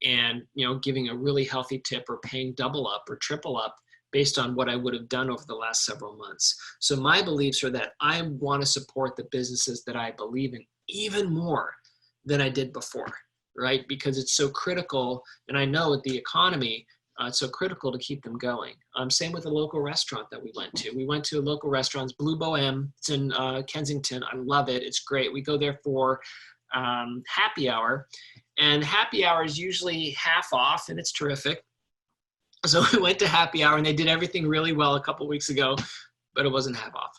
giving a really healthy tip or paying double up or triple up based on what I would have done over the last several months. So my beliefs are that I want to support the businesses that I believe in even more than I did before, right? Because it's so critical, and I know with the economy, it's so critical to keep them going. Same with a local restaurant that we went to. We went to a local restaurant, Blue Bohem. It's in Kensington. I love it. It's great. We go there for happy hour, and happy hour is usually half off, and it's terrific. So we went to happy hour, and they did everything really well a couple weeks ago, but it wasn't half off.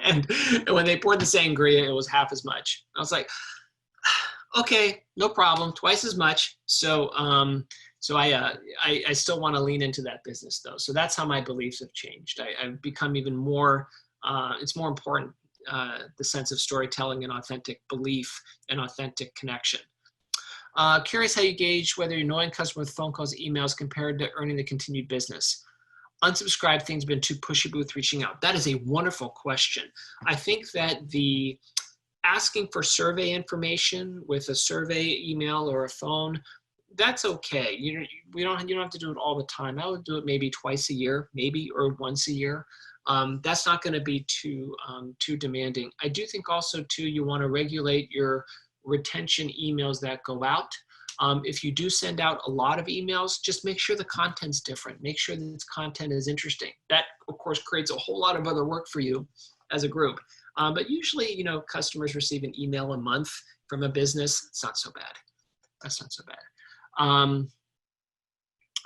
and when they poured the sangria, it was half as much. I was like, okay, no problem, twice as much. So I still want to lean into that business though. So that's how my beliefs have changed. I've become even more, it's more important, the sense of storytelling and authentic belief and authentic connection. Curious how you gauge whether you're annoying customer with phone calls, emails compared to earning the continued business. Unsubscribed things been too pushy with reaching out. That is a wonderful question. I think that the asking for survey information with a survey email or a phone, that's okay. You don't have to do it all the time. I would do it maybe twice a year, maybe, or once a year. That's not going to be too demanding. I do think also too, you want to regulate your retention emails that go out. If you do send out a lot of emails, just make sure the content's different. Make sure that its content is interesting. That, of course, creates a whole lot of other work for you as a group. But usually, customers receive an email a month from a business. It's not so bad. That's not so bad.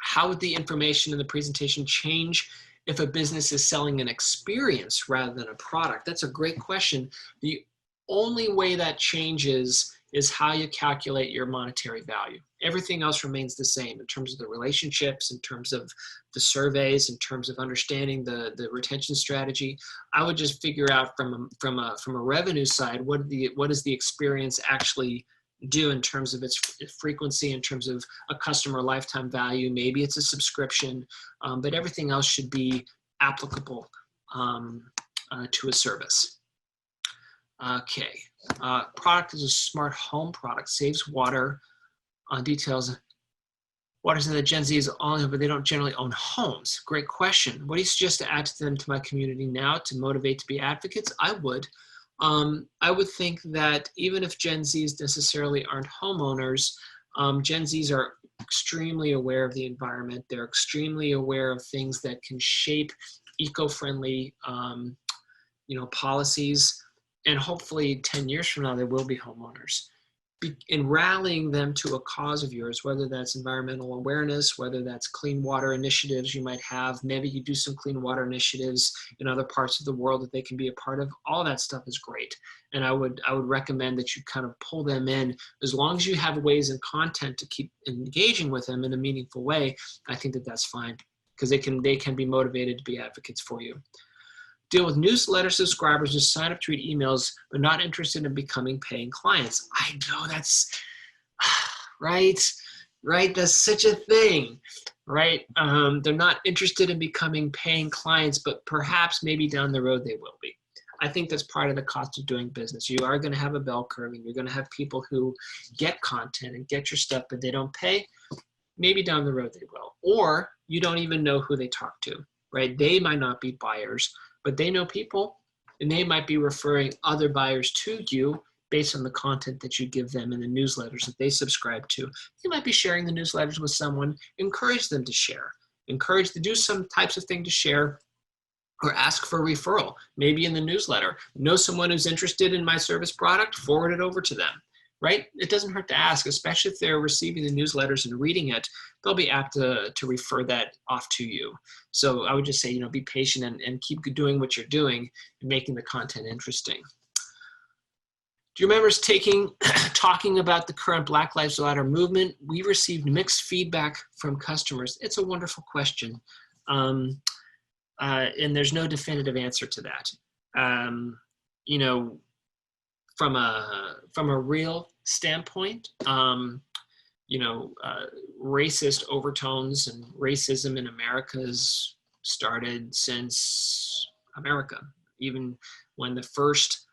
How would the information in the presentation change if a business is selling an experience rather than a product? That's a great question. The only way that changes is how you calculate your monetary value. Everything else remains the same in terms of the relationships, in terms of the surveys, in terms of understanding the retention strategy. I would just figure out from a revenue side, what does the experience actually do in terms of its frequency, in terms of a customer lifetime value. Maybe it's a subscription, but everything else should be applicable to a service. Okay, product is a smart home product, saves water. Details. Water's in the Gen Z is all in, but they don't generally own homes. Great question. What do you suggest to add to them to my community now to motivate to be advocates? I would think that even if Gen Zs necessarily aren't homeowners, Gen Zs are extremely aware of the environment. They're extremely aware of things that can shape eco-friendly, policies. And hopefully 10 years from now, they will be homeowners. In rallying them to a cause of yours, whether that's environmental awareness, whether that's clean water initiatives you might have, maybe you do some clean water initiatives in other parts of the world that they can be a part of, all that stuff is great. And I would recommend that you kind of pull them in. As long as you have ways and content to keep engaging with them in a meaningful way, I think that that's fine, because they can be motivated to be advocates for you. Deal with newsletter subscribers who sign up to read emails but not interested in becoming paying clients. I know that's right. That's such a thing, right? They're not interested in becoming paying clients, but perhaps maybe down the road they will be. I think that's part of the cost of doing business. You are going to have a bell curve, and you're going to have people who get content and get your stuff, but they don't pay. Maybe down the road they will. Or you don't even know who they talk to, right? They might not be buyers, but they know people, and they might be referring other buyers to you based on the content that you give them in the newsletters that they subscribe to. You might be sharing the newsletters with someone. Encourage them to share. Encourage to do some types of thing to share, or ask for a referral, maybe in the newsletter. Know someone who's interested in my service product, forward it over to them, right? It doesn't hurt to ask, especially if they're receiving the newsletters and reading it. They'll be apt to refer that off to you. So I would just say, be patient and keep doing what you're doing and making the content interesting. Do you remember us talking about the current Black Lives Matter movement? We received mixed feedback from customers. It's a wonderful question. And there's no definitive answer to that. You know, from a real standpoint, you know, racist overtones and racism in America has started since America. Even when the first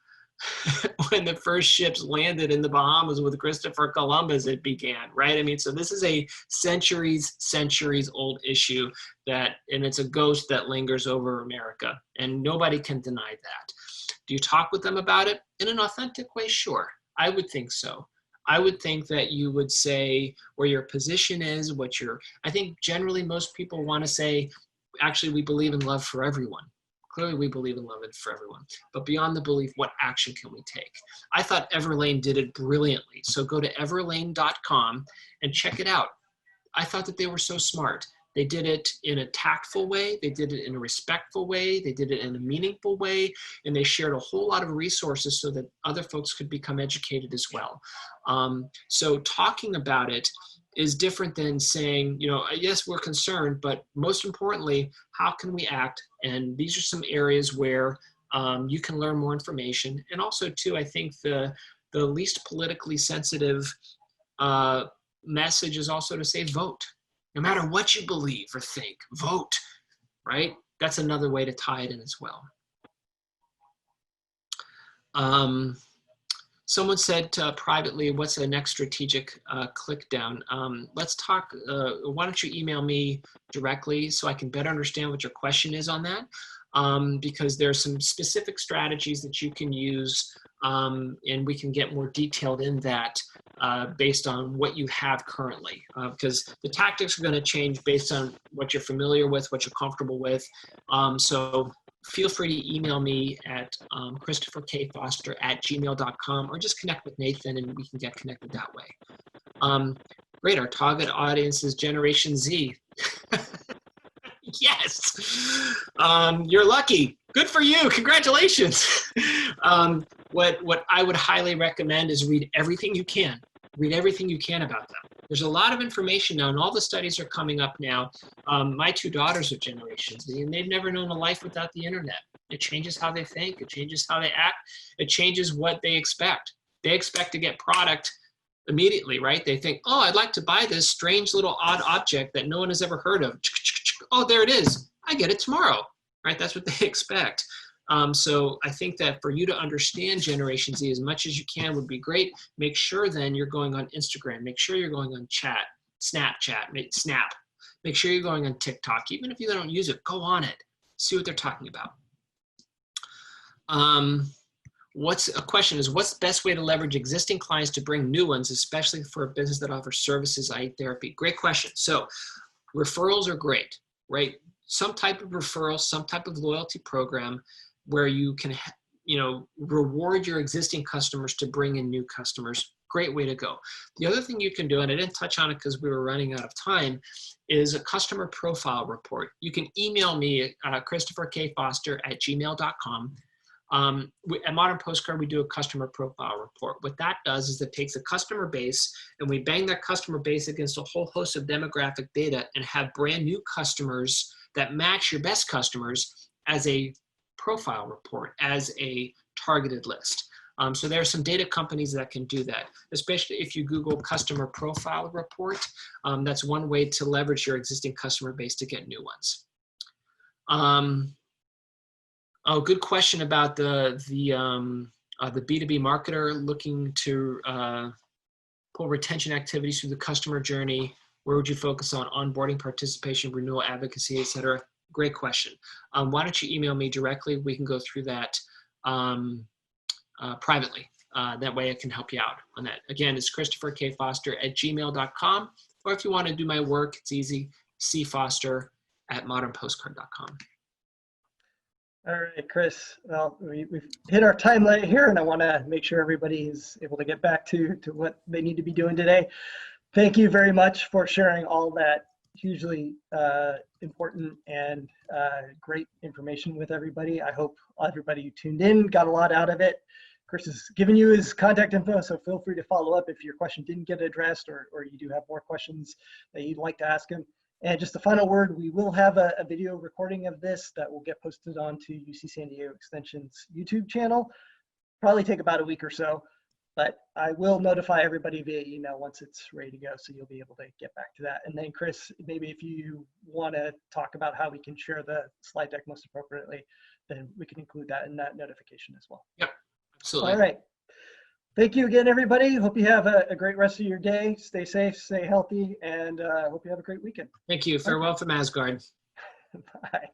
ships landed in the Bahamas with Christopher Columbus, it began, right? I mean, so this is a centuries old issue and it's a ghost that lingers over America, and nobody can deny that. Do you talk with them about it in an authentic way? Sure, I would think so. I would think that you would say where your position is, I think generally most people want to say, actually, we believe in love for everyone. Clearly, we believe in love for everyone. But beyond the belief, what action can we take? I thought Everlane did it brilliantly. So go to everlane.com and check it out. I thought that they were so smart. They did it in a tactful way. They did it in a respectful way. They did it in a meaningful way. And they shared a whole lot of resources so that other folks could become educated as well. So talking about it is different than saying, you know, yes, we're concerned, but most importantly, how can we act? And these are some areas where you can learn more information. And also, too, I think the least politically sensitive message is also to say vote. No matter what you believe or think, vote, right? That's another way to tie it in as well. Someone said privately, what's the next strategic click down? Let's talk, why don't you email me directly so I can better understand what your question is on that? Because there are some specific strategies that you can use, and we can get more detailed in that based on what you have currently. Because the tactics are going to change based on what you're familiar with, what you're comfortable with. So feel free to email me at christopherkfoster@gmail.com, or just connect with Nathan and we can get connected that way. Great, our target audience is Generation Z. Yes, you're lucky. Good for you, congratulations. What I would highly recommend is read everything you can. Read everything you can about them. There's a lot of information now, and all the studies are coming up now. My two daughters are Generation Z, and they've never known a life without the internet. It changes how they think. It changes how they act. It changes what they expect. They expect to get product immediately, right? They think, oh, I'd like to buy this strange little odd object that no one has ever heard of. Oh, there it is. I get it tomorrow, right? That's what they expect. So I think that for you to understand Generation Z as much as you can would be great. Make sure then you're going on Instagram. Make sure you're going on Snapchat, Snap. Make sure you're going on TikTok. Even if you don't use it, go on it. See what they're talking about. What's the best way to leverage existing clients to bring new ones, especially for a business that offers services, i.e. therapy? Great question. So referrals are great, right? Some type of referral, some type of loyalty program where you can, reward your existing customers to bring in new customers. Great way to go. The other thing you can do, and I didn't touch on it because we were running out of time, is a customer profile report. You can email me at christopherkfoster@gmail.com. At Modern Postcard, we do a customer profile report. What that does is it takes a customer base and we bang that customer base against a whole host of demographic data and have brand new customers that match your best customers as a profile report, as a targeted list. So there are some data companies that can do that, especially if you Google customer profile report. That's one way to leverage your existing customer base to get new ones. Oh, good question about the B2B marketer looking to pull retention activities through the customer journey. Where would you focus on? Onboarding, participation, renewal, advocacy, et cetera? Great question. Why don't you email me directly? We can go through that privately. That way I can help you out on that. Again, it's christopherkfoster@gmail.com. Or if you want to do my work, it's easy, cfoster@modernpostcard.com. All right, Chris. Well, we've hit our time limit here, and I want to make sure everybody is able to get back to what they need to be doing today. Thank you very much for sharing all that hugely important and great information with everybody. I hope everybody who tuned in got a lot out of it. Chris has given you his contact info, so feel free to follow up if your question didn't get addressed, or you do have more questions that you'd like to ask him. And just a final word, we will have a video recording of this that will get posted onto UC San Diego Extension's YouTube channel. Probably take about a week or so, but I will notify everybody via email once it's ready to go, so you'll be able to get back to that. And then Chris, maybe if you want to talk about how we can share the slide deck most appropriately, then we can include that in that notification as well. Yep, absolutely. All right. Thank you again, everybody. Hope you have a great rest of your day. Stay safe, stay healthy, and hope you have a great weekend. Thank you. Farewell from Asgard. Bye.